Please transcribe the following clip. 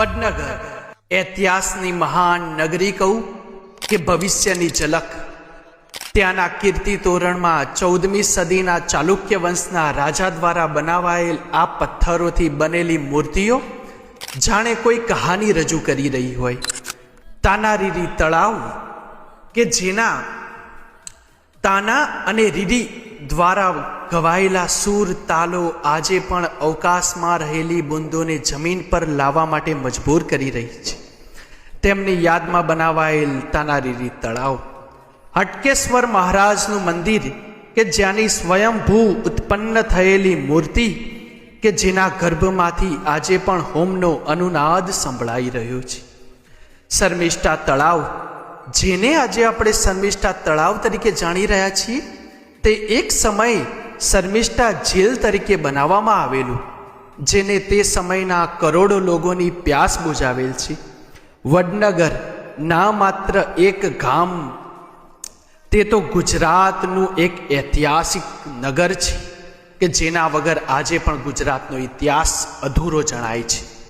વડનગર ઇતિહાસની મહાન નગરી કહું કે ભવિષ્યની ઝલક. ત્યાંના કીર્તિ તોરણમાં 14મી સદીના ચાલુક્ય વંશના રાજા દ્વારા બનાવાયેલ આ પથ્થરોથી બનેલી મૂર્તિઓ જાણે કોઈ કહાની રજૂ કરી રહી હોય. તાનારીરી તળાવ કે જેના તાના અને રીરી દ્વારા ગવાયેલા સૂર તાલો આજે પણ અવકાશમાં રહેલી બુંદોને જમીન પર લાવવા માટે મજબૂર કરી રહી છે. તેમની યાદમાં બનાવાયેલ તાનારીરી તળાવ, હટકેશ્વર મહારાજનું મંદિર કે જ્યાંની સ્વયંભૂ ઉત્પન્ન થયેલી મૂર્તિ કે જેના ગર્ભમાંથી આજે પણ હોમનો અનુનાદ સંભળાઈ રહ્યો છે. શર્મિષ્ઠા તળાવ, જેને આજે આપણે શર્મિષ્ઠા તળાવ તરીકે જાણી રહ્યા છીએ, તે એક સમયે શર્મિષ્ઠા જેલ તરીકે બનાવવામાં આવેલું, જેને તે સમયના કરોડો લોકોની પ્યાસ બુઝાવેલ છે. વડનગર ના માત્ર એક ગામ, તે તો ગુજરાતનું એક ઐતિહાસિક નગર છે કે જેના વગર આજે પણ ગુજરાતનો ઇતિહાસ અધૂરો જણાય છે.